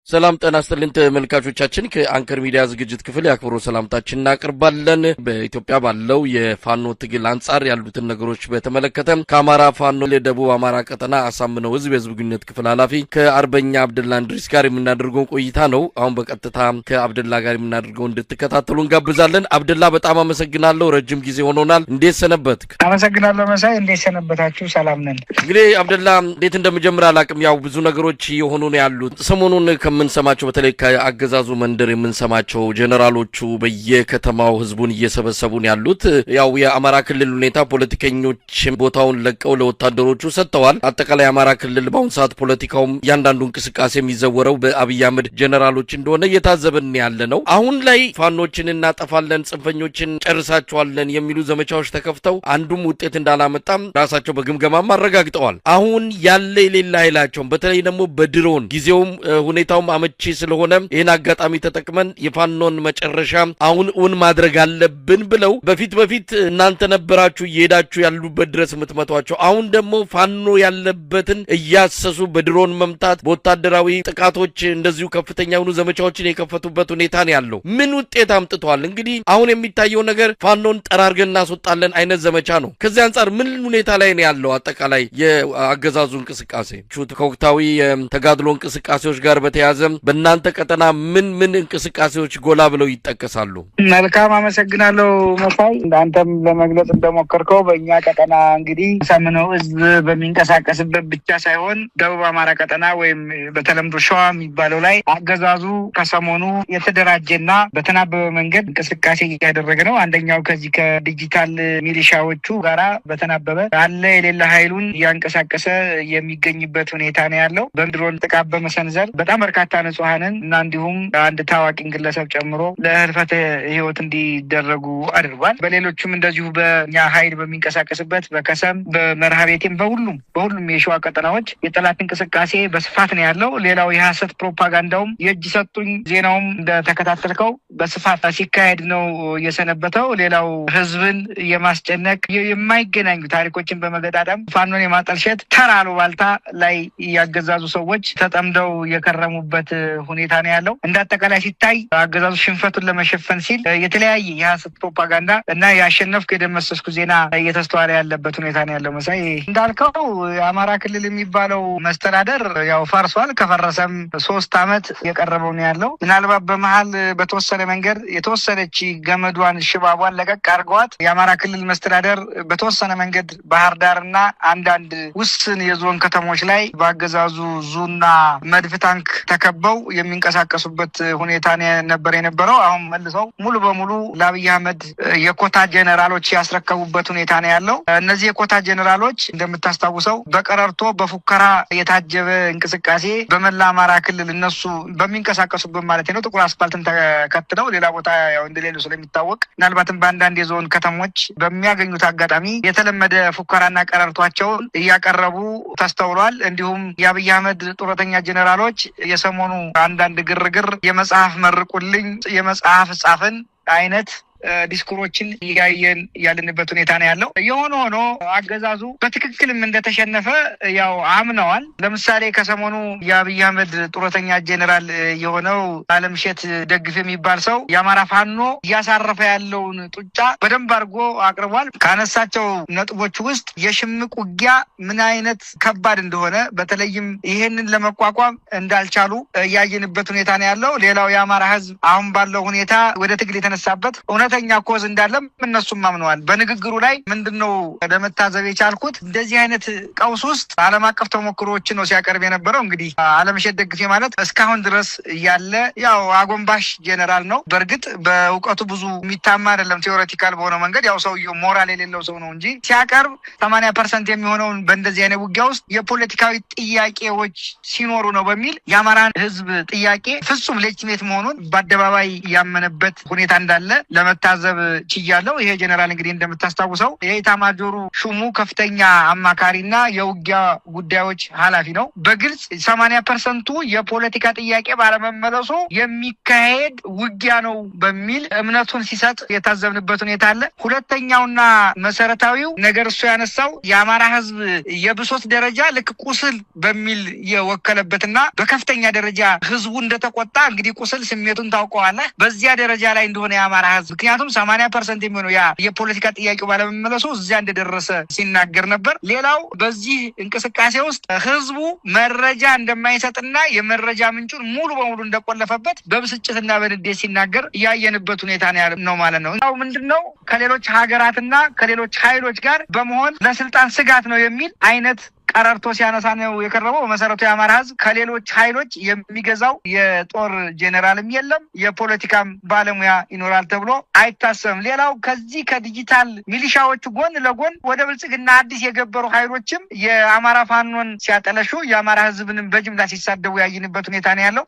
ሰላም ጤና ይስጥልን ተመልካቾቻችን ከአንከር ሚዲያ ዝግጅት ክፍል ያክብሮ ሰላምታችን እናቀርባለን። በኢትዮጵያ ባለው የፋኖ ትግል አንጻር ያሉትን ነገሮች በተመለከተ ከአማራ ፋኖ ለደቡብ አማራ ቀጠና አሳምነው ህዝብ ግንኙነት ክፍል ኃላፊ ከአርበኛ አብደላ እንድሪስ ጋር የምናደርገው ቆይታ ነው። አሁን በቀጥታ ከአብደላ ጋር የምናደርገው እንድትከታተሉ እንጋብዛለን። አብደላ በጣም አመሰግናለሁ። ረጅም ጊዜ ሆኖናል። እንዴት ሰነበትክ? አመሰግናለሁ መሳይ። እንዴት ሰነበታችሁ? ሰላም ነን። እንግዲህ አብደላ እንዴት እንደምጀምር አላቅም። ያው ብዙ ነገሮች እየሆኑ ነው ያሉት። ሰሞኑን ከምንሰማቸው በተለይ ከአገዛዙ መንደር የምንሰማቸው ጀነራሎቹ በየከተማው ህዝቡን እየሰበሰቡ ነው ያሉት። ያው የአማራ ክልል ሁኔታ ፖለቲከኞች ቦታውን ለቀው ለወታደሮቹ ሰጥተዋል። አጠቃላይ አማራ ክልል በአሁን ሰዓት ፖለቲካውም ያንዳንዱ እንቅስቃሴ የሚዘወረው በአብይ አህመድ ጀነራሎች እንደሆነ እየታዘብን ያለ ነው። አሁን ላይ ፋኖችን እናጠፋለን፣ ጽንፈኞችን ጨርሳቸዋለን የሚሉ ዘመቻዎች ተከፍተው አንዱም ውጤት እንዳላመጣም ራሳቸው በግምገማም አረጋግጠዋል። አሁን ያለ የሌላ ኃይላቸውን በተለይ ደግሞ በድሮን ጊዜውም ሁኔታው አመቺ ስለሆነ ይሄን አጋጣሚ ተጠቅመን የፋኖን መጨረሻ አሁን እውን ማድረግ አለብን ብለው በፊት እናንተ ነበራችሁ እየሄዳችሁ ያሉበት ድረስ የምትመቷቸው። አሁን ደግሞ ፋኖ ያለበትን እያሰሱ በድሮን መምታት፣ በወታደራዊ ጥቃቶች እንደዚሁ ከፍተኛ የሆኑ ዘመቻዎችን የከፈቱበት ሁኔታ ነው ያለው። ምን ውጤት አምጥቷል? እንግዲህ አሁን የሚታየው ነገር ፋኖን ጠራርገን እናስወጣለን አይነት ዘመቻ ነው። ከዚህ አንጻር ምን ሁኔታ ላይ ነው ያለው አጠቃላይ የአገዛዙ እንቅስቃሴ? ከወቅታዊ ተጋድሎ እንቅስቃሴዎች ጋር በተያያዘ በእናንተ ቀጠና ምን እንቅስቃሴዎች ጎላ ብለው ይጠቀሳሉ? መልካም አመሰግናለሁ መሳይ። አንተም ለመግለጽ እንደሞከርከው በእኛ ቀጠና እንግዲህ አሳምነው ህዝብ በሚንቀሳቀስበት ብቻ ሳይሆን ደቡብ አማራ ቀጠና ወይም በተለምዶ ሸዋ የሚባለው ላይ አገዛዙ ከሰሞኑ የተደራጀና በተናበበ መንገድ እንቅስቃሴ እያደረገ ነው። አንደኛው ከዚህ ከዲጂታል ሚሊሻዎቹ ጋራ በተናበበ አለ የሌላ ኃይሉን እያንቀሳቀሰ የሚገኝበት ሁኔታ ነው ያለው። በድሮን ጥቃት በመሰንዘር በጣም በርካታ ንጹሃንን እና እንዲሁም አንድ ታዋቂን ግለሰብ ጨምሮ ለህልፈተ ህይወት እንዲደረጉ አድርጓል። በሌሎችም እንደዚሁ በእኛ ኃይል በሚንቀሳቀስበት በከሰም በመርሃቤቴም በሁሉም የሸዋ ቀጠናዎች የጠላት እንቅስቃሴ በስፋት ነው ያለው። ሌላው የሐሰት ፕሮፓጋንዳውም የእጅ ሰጡኝ ዜናውም እንደተከታተልከው በስፋት ሲካሄድ ነው የሰነበተው። ሌላው ህዝብን የማስጨነቅ የማይገናኙ ታሪኮችን በመገጣጠም ፋኖን የማጠልሸት ተራ አሉባልታ ላይ ያገዛዙ ሰዎች ተጠምደው የከረሙበት ሁኔታ ነው ያለው። እንዳጠቃላይ ሲታይ አገዛዙ ሽንፈቱን ለመሸፈን ሲል የተለያየ የሐሰት ፕሮፓጋንዳ እና ያሸነፍኩ የደመሰስኩ ዜና እየተስተዋለ ያለበት ሁኔታ ነው ያለው። መሳይ እንዳልከው የአማራ ክልል የሚባለው መስተዳደር ያው ፈርሷል። ከፈረሰም 3 ዓመት የቀረበው ነው ያለው። ምናልባት በመሀል በተወሰነ መንገድ የተወሰነች ገመዷን ሽባቧን ለቀቅ አድርገዋት የአማራ ክልል መስተዳደር በተወሰነ መንገድ ባህር ዳርና አንዳንድ ውስን የዞን ከተሞች ላይ በአገዛዙ ዙና መድፍ ታንክ ተከበው የሚንቀሳቀሱበት ሁኔታ ነበር የነበረው። አሁን መልሰው ሙሉ በሙሉ ለአብይ አህመድ የኮታ ጀነራሎች ያስረከቡበት ሁኔታ ነው ያለው። እነዚህ የኮታ ጀነራሎች እንደምታስታውሰው በቀረርቶ በፉከራ የታጀበ እንቅስቃሴ በመላ አማራ ክልል እነሱ በሚንቀሳቀሱበት ማለት ነው ጥቁር አስፋልትን ተከትለው ሌላ ቦታ ያው እንደሌሉ ስለሚታወቅ ምናልባትም በአንዳንድ የዞን ከተሞች በሚያገኙት አጋጣሚ የተለመደ ፉከራና ቀረርቷቸውን እያቀረቡ ተስተውሏል። እንዲሁም የአብይ አህመድ ጡረተኛ ጀነራሎች የሰሞኑ አንዳንድ ግርግር የመጽሐፍ መርቁልኝ የመጽሐፍ ጻፍን አይነት ዲስኩሮችን እያየን ያለንበት ሁኔታ ነው ያለው። የሆነ ሆኖ አገዛዙ በትክክልም እንደተሸነፈ ያው አምነዋል። ለምሳሌ ከሰሞኑ የአብይ አህመድ ጡረተኛ ጀነራል የሆነው አለምሸት ደግፍ የሚባል ሰው የአማራ ፋኖ እያሳረፈ ያለውን ጡጫ በደንብ አድርጎ አቅርቧል። ካነሳቸው ነጥቦች ውስጥ የሽምቅ ውጊያ ምን አይነት ከባድ እንደሆነ በተለይም ይሄንን ለመቋቋም እንዳልቻሉ እያየንበት ሁኔታ ነው ያለው። ሌላው የአማራ ህዝብ አሁን ባለው ሁኔታ ወደ ትግል የተነሳበት እውነተኛ ኮዝ እንዳለም እነሱም አምነዋል። በንግግሩ ላይ ምንድነው ለመታዘብ የቻልኩት እንደዚህ አይነት ቀውስ ውስጥ ዓለም አቀፍ ተሞክሮዎችን ነው ሲያቀርብ የነበረው። እንግዲህ አለምሸት ደግፌ ማለት እስካሁን ድረስ ያለ ያው አጎንባሽ ጄኔራል ነው። በእርግጥ በእውቀቱ ብዙ የሚታማ አይደለም። ቴዎሬቲካል በሆነው መንገድ ያው ሰውየው ሞራል የሌለው ሰው ነው እንጂ ሲያቀርብ 80% የሚሆነውን በእንደዚህ አይነት ውጊያ ውስጥ የፖለቲካዊ ጥያቄዎች ሲኖሩ ነው በሚል የአማራን ህዝብ ጥያቄ ፍጹም ሌጂቲሜት መሆኑን በአደባባይ ያመነበት ሁኔታ እንዳለ ለመታዘብ ለመታዘብ ችያለሁ። ይሄ ጀነራል እንግዲህ እንደምታስታውሰው የኢታማጆሩ ሹሙ ከፍተኛ አማካሪና የውጊያ ጉዳዮች ኃላፊ ነው። በግልጽ 80% የፖለቲካ ጥያቄ ባለመመለሱ የሚካሄድ ውጊያ ነው በሚል እምነቱን ሲሰጥ የታዘብንበት ሁኔታ አለ። ሁለተኛውና መሰረታዊው ነገር እሱ ያነሳው የአማራ ህዝብ የብሶት ደረጃ ልክ ቁስል በሚል የወከለበትና በከፍተኛ ደረጃ ህዝቡ እንደተቆጣ እንግዲህ ቁስል ስሜቱን ታውቀዋለህ። በዚያ ደረጃ ላይ እንደሆነ የአማራ ህዝብ ምክንያቱም 80% የሚሆነው ያ የፖለቲካ ጥያቄው ባለመመለሱ እዚያ እንደደረሰ ሲናገር ነበር። ሌላው በዚህ እንቅስቃሴ ውስጥ ህዝቡ መረጃ እንደማይሰጥና የመረጃ ምንጩን ሙሉ በሙሉ እንደቆለፈበት በብስጭትና በንዴት ሲናገር ያየንበት ሁኔታ ነው ማለት ነው። ያው ምንድነው ከሌሎች ሀገራትና ከሌሎች ኃይሎች ጋር በመሆን ለስልጣን ስጋት ነው የሚል አይነት ቀረርቶ ሲያነሳ ነው የቀረበው። በመሰረቱ የአማራ ህዝብ ከሌሎች ኃይሎች የሚገዛው የጦር ጄኔራልም የለም፣ የፖለቲካም ባለሙያ ይኖራል ተብሎ አይታሰብም። ሌላው ከዚህ ከዲጂታል ሚሊሻዎቹ ጎን ለጎን ወደ ብልጽግና አዲስ የገበሩ ኃይሎችም የአማራ ፋኖን ሲያጠለሹ የአማራ ህዝብንም በጅምላ ሲሳደቡ ያየንበት ሁኔታ ነው ያለው።